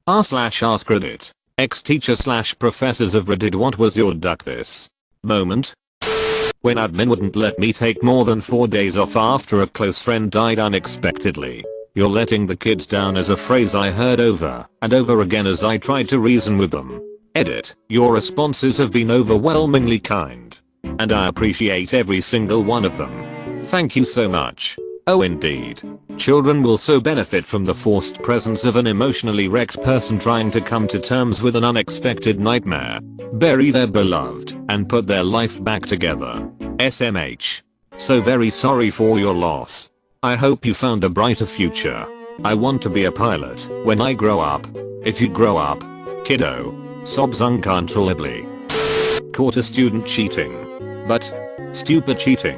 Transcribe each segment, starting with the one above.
r/askreddit. Ex-teacher / professors of Reddit, what was your duck this moment? When admin wouldn't let me take more than 4 days off after a close friend died unexpectedly. "You're letting the kids down" is a phrase I heard over and over again as I tried to reason with them. Edit. Your responses have been overwhelmingly kind. And I appreciate every single one of them. Thank you so much. Oh indeed. Children will so benefit from the forced presence of an emotionally wrecked person trying to come to terms with an unexpected nightmare, bury their beloved, and put their life back together. SMH. So very sorry for your loss. I hope you found a brighter future. I want to be a pilot when I grow up. If you grow up, kiddo. Sobs uncontrollably. Caught a student cheating. But stupid cheating.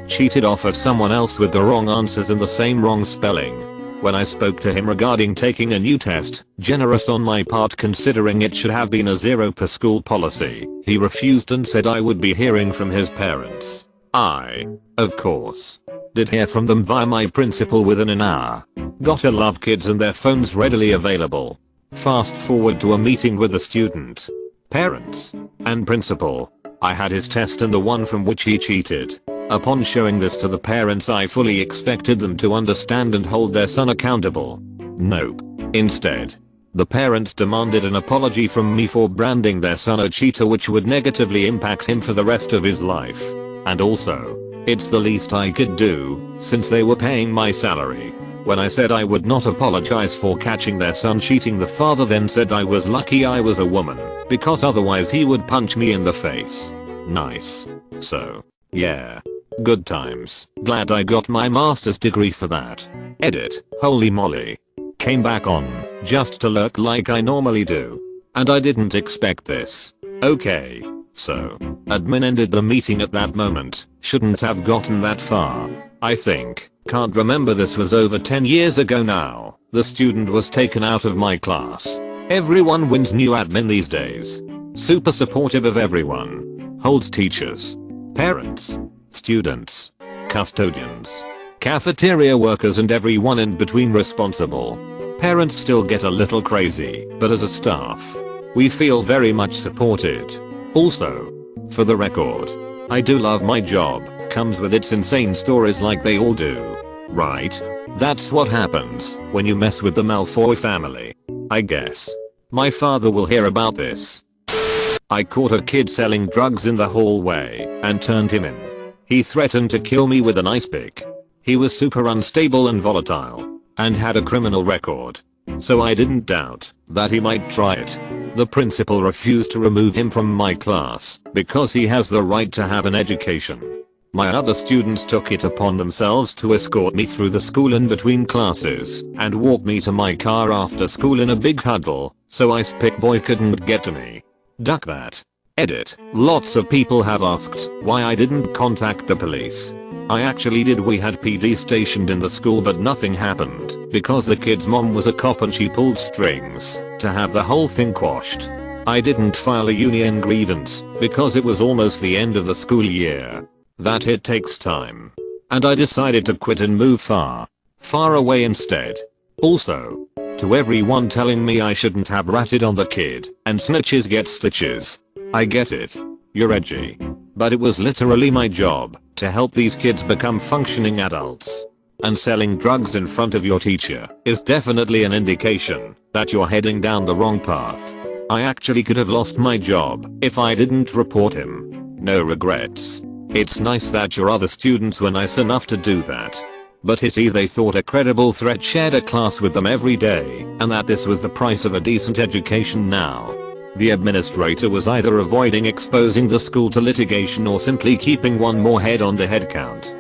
Cheated off of someone else with the wrong answers and the same wrong spelling. When I spoke to him regarding taking a new test, generous on my part considering it should have been a 0 per school policy, he refused and said I would be hearing from his parents. I, of course, did hear from them via my principal within an hour. Gotta love kids and their phones readily available. Fast forward to a meeting with the student, parents, and principal. I had his test and the one from which he cheated. Upon showing this to the parents, I fully expected them to understand and hold their son accountable. Nope. Instead, the parents demanded an apology from me for branding their son a cheater, which would negatively impact him for the rest of his life. And also, it's the least I could do, since they were paying my salary. When I said I would not apologize for catching their son cheating, the father then said I was lucky I was a woman, because otherwise he would punch me in the face. Nice. So, yeah. Good times. Glad I got my master's degree for that. Edit. Holy moly. Came back on, just to lurk like I normally do. And I didn't expect this. Okay. So, admin ended the meeting at that moment. Shouldn't have gotten that far. I think. Can't remember, this was over 10 years ago now. The student was taken out of my class. Everyone wins new admin these days. Super supportive of everyone. Holds teachers, parents, students, custodians, cafeteria workers and everyone in between responsible. Parents still get a little crazy, but as a staff, we feel very much supported. Also, for the record, I do love my job. Comes with its insane stories like they all do. Right? That's what happens when you mess with the Malfoy family. I guess. My father will hear about this. I caught a kid selling drugs in the hallway and turned him in. He threatened to kill me with an ice pick. He was super unstable and volatile, and had a criminal record. So I didn't doubt that he might try it. The principal refused to remove him from my class because he has the right to have an education. My other students took it upon themselves to escort me through the school in between classes and walk me to my car after school in a big huddle, so ice pick boy couldn't get to me. Duck that. Edit. Lots of people have asked why I didn't contact the police. I actually did. We had PD stationed in the school, but nothing happened because the kid's mom was a cop and she pulled strings to have the whole thing quashed. I didn't file a union grievance because it was almost the end of the school year. That it takes time. And I decided to quit and move far away instead. Also, to everyone telling me I shouldn't have ratted on the kid and snitches get stitches. I get it. You're edgy. But it was literally my job to help these kids become functioning adults. And selling drugs in front of your teacher is definitely an indication that you're heading down the wrong path. I actually could have lost my job if I didn't report him. No regrets. It's nice that your other students were nice enough to do that. But they thought a credible threat shared a class with them every day, and that this was the price of a decent education now. The administrator was either avoiding exposing the school to litigation or simply keeping one more head on the head count.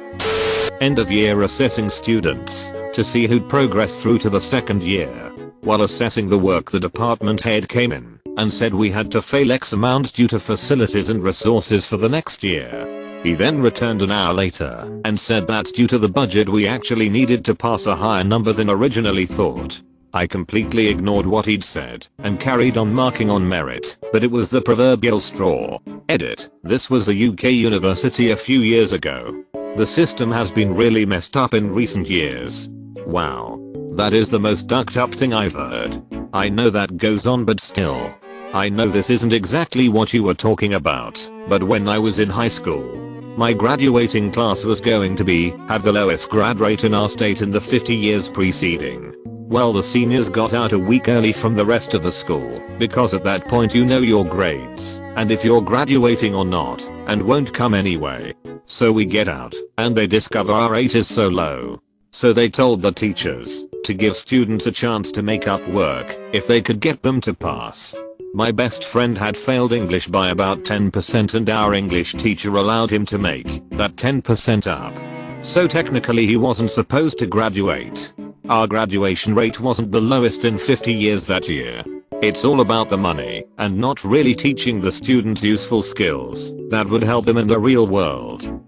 End of year assessing students to see who'd progressed through to the second year. While assessing the work, the department head came in and said we had to fail X amount due to facilities and resources for the next year. He then returned an hour later and said that due to the budget we actually needed to pass a higher number than originally thought. I completely ignored what he'd said and carried on marking on merit, but it was the proverbial straw. Edit. This was a UK university a few years ago. The system has been really messed up in recent years. Wow. That is the most ducked up thing I've heard. I know that goes on, but still. I know this isn't exactly what you were talking about, but when I was in high school, my graduating class was going to have the lowest grad rate in our state in the 50 years preceding. Well, the seniors got out a week early from the rest of the school, because at that point you know your grades, and if you're graduating or not, and won't come anyway. So we get out, and they discover our rate is so low. So they told the teachers to give students a chance to make up work if they could get them to pass. My best friend had failed English by about 10% and our English teacher allowed him to make that 10% up. So technically he wasn't supposed to graduate. Our graduation rate wasn't the lowest in 50 years that year. It's all about the money and not really teaching the students useful skills that would help them in the real world.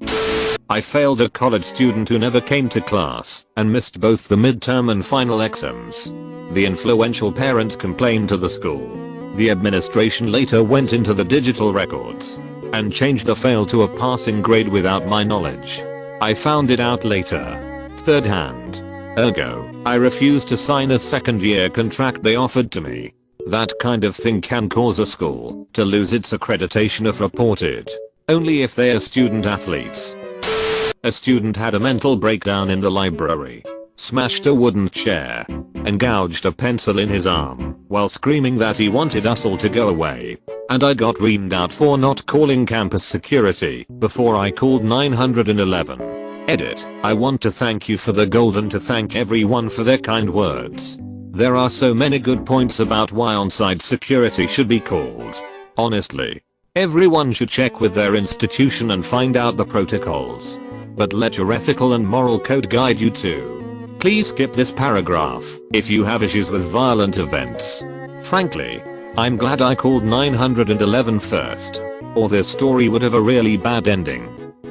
I failed a college student who never came to class and missed both the midterm and final exams. The influential parents complained to the school. The administration later went into the digital records and changed the fail to a passing grade without my knowledge. I found it out later, third hand. Ergo, I refused to sign a second-year contract they offered to me. That kind of thing can cause a school to lose its accreditation if reported. Only if they are student athletes. A student had a mental breakdown in the library, smashed a wooden chair, and gouged a pencil in his arm while screaming that he wanted us all to go away. And I got reamed out for not calling campus security before I called 911. Edit. I want to thank you for the gold and to thank everyone for their kind words. There are so many good points about why on-site security should be called. Honestly, everyone should check with their institution and find out the protocols. But let your ethical and moral code guide you too. Please skip this paragraph if you have issues with violent events. Frankly, I'm glad I called 911 first, or this story would have a really bad ending.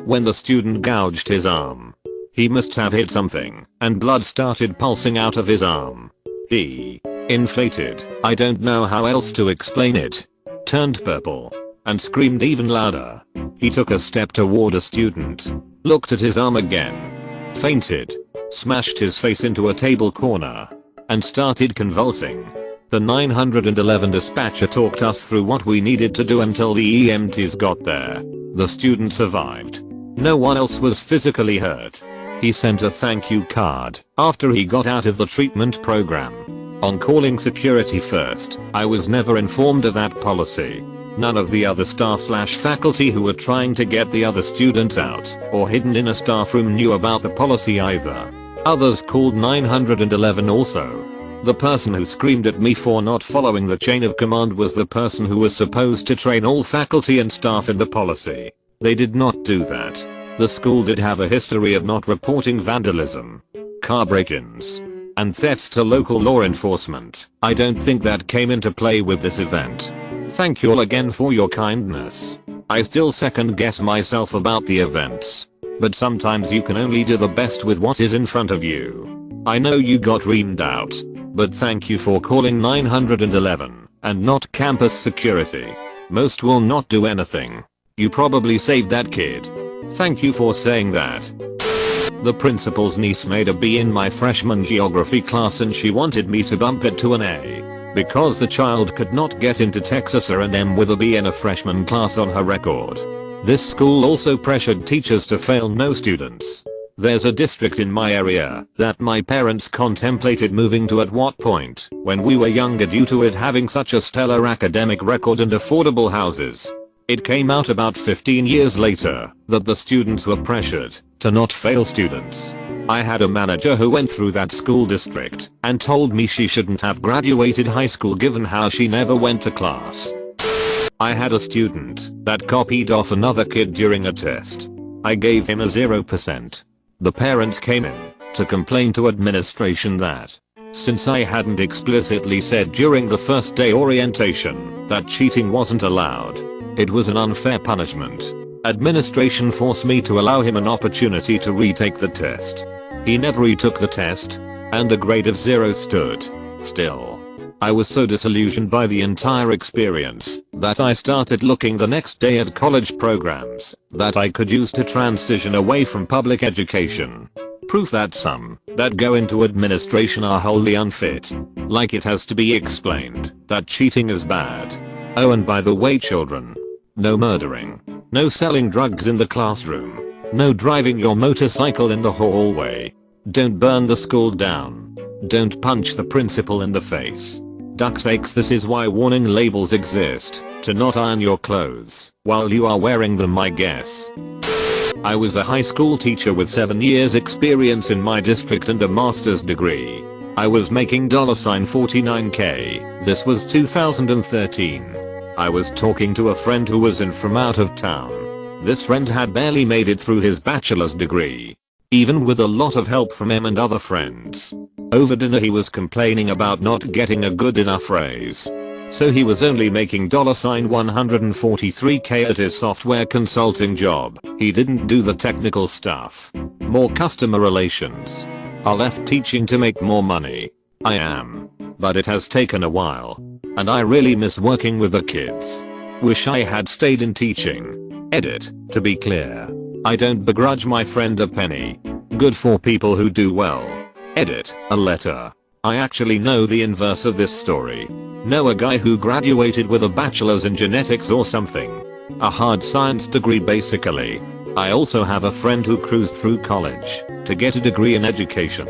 When the student gouged his arm, he must have hit something, and blood started pulsing out of his arm. He inflated, I don't know how else to explain it, turned purple, and screamed even louder. He took a step toward a student, looked at his arm again, fainted, smashed his face into a table corner, and started convulsing. The 911 dispatcher talked us through what we needed to do until the EMTs got there. The student survived. No one else was physically hurt. He sent a thank you card after he got out of the treatment program. On calling security first, I was never informed of that policy. None of the other staff/faculty who were trying to get the other students out or hidden in a staff room knew about the policy either. Others called 911 also. The person who screamed at me for not following the chain of command was the person who was supposed to train all faculty and staff in the policy. They did not do that. The school did have a history of not reporting vandalism, car break-ins, and thefts to local law enforcement. I don't think that came into play with this event. Thank you all again for your kindness. I still second guess myself about the events, but sometimes you can only do the best with what is in front of you. I know you got reamed out, but thank you for calling 911 and not campus security. Most will not do anything. You probably saved that kid. Thank you for saying that. The principal's niece made a B in my freshman geography class and she wanted me to bump it to an A, because the child could not get into Texas A&M with a B in a freshman class on her record. This school also pressured teachers to fail no students. There's a district in my area that my parents contemplated moving to at what point when we were younger due to it having such a stellar academic record and affordable houses. It came out about 15 years later that the students were pressured to not fail students. I had a manager who went through that school district and told me she shouldn't have graduated high school given how she never went to class. I had a student that copied off another kid during a test. I gave him a 0%. The parents came in to complain to administration that, since I hadn't explicitly said during the first day orientation that cheating wasn't allowed, it was an unfair punishment. Administration forced me to allow him an opportunity to retake the test. He never retook the test, and the grade of 0 stood. Still, I was so disillusioned by the entire experience that I started looking the next day at college programs that I could use to transition away from public education. proof that some that go into administration are wholly unfit. Like it has to be explained that cheating is bad. Oh, and by the way, children, no murdering, no selling drugs in the classroom, no driving your motorcycle in the hallway, don't burn the school down, don't punch the principal in the face. Duck's sakes, this is why warning labels exist, to not iron your clothes while you are wearing them, I guess. I was a high school teacher with 7 years experience in my district and a master's degree. I was making $49k, this was 2013. I was talking to a friend who was in from out of town. This friend had barely made it through his bachelor's degree, even with a lot of help from him and other friends. Over dinner he was complaining about not getting a good enough raise. So he was only making $143k at his software consulting job. He didn't do the technical stuff. More customer relations. I left teaching to make more money. I am. But it has taken a while. And I really miss working with the kids. Wish I had stayed in teaching. Edit, to be clear, I don't begrudge my friend a penny. Good for people who do well. Edit, a letter. I actually know the inverse of this story. Know a guy who graduated with a bachelor's in genetics or something. A hard science degree basically. I also have a friend who cruised through college to get a degree in education.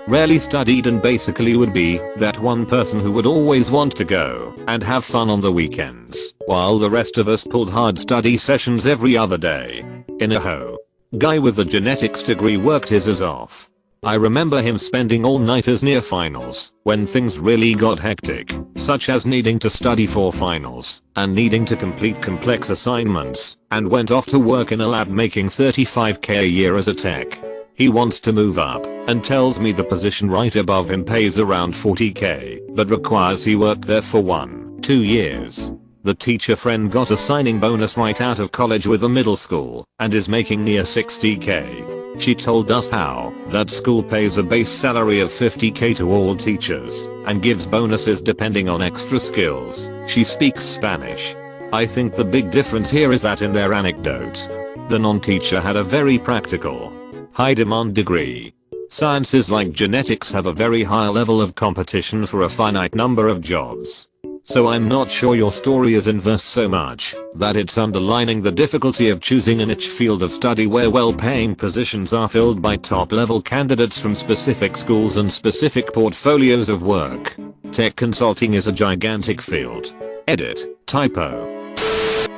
Rarely studied and basically would be that one person who would always want to go and have fun on the weekends, while the rest of us pulled hard study sessions every other day. In a ho. Guy with the genetics degree worked his ass off. I remember him spending all-nighters near finals when things really got hectic, such as needing to study for finals and needing to complete complex assignments, and went off to work in a lab making $35k a year as a tech. He wants to move up and tells me the position right above him pays around $40k but requires he work there for 1-2 years. The teacher friend got a signing bonus right out of college with a middle school and is making near $60k. She told us how that school pays a base salary of $50k to all teachers and gives bonuses depending on extra skills. She speaks Spanish. I think the big difference here is that in their anecdote, the non-teacher had a very practical, high-demand degree. Sciences like genetics have a very high level of competition for a finite number of jobs. So I'm not sure your story is inverse so much that it's underlining the difficulty of choosing a niche field of study where well-paying positions are filled by top-level candidates from specific schools and specific portfolios of work. Tech consulting is a gigantic field. Edit, typo.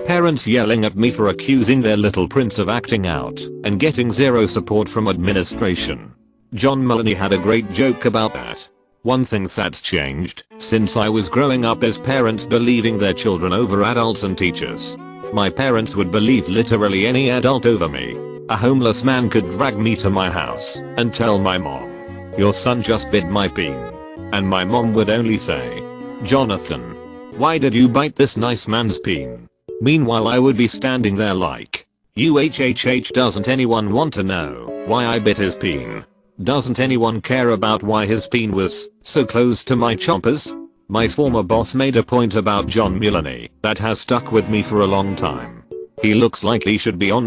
Parents yelling at me for accusing their little prince of acting out and getting zero support from administration. John Mulaney had a great joke about that. One thing that's changed since I was growing up is parents believing their children over adults and teachers. My parents would believe literally any adult over me. A homeless man could drag me to my house and tell my mom, "Your son just bit my peen." And my mom would only say, "Jonathan, why did you bite this nice man's peen?" Meanwhile I would be standing there like, doesn't anyone want to know why I bit his peen? Doesn't anyone care about why his peen was so close to my chompers? My former boss made a point about John Mulaney that has stuck with me for a long time. He looks like he should be on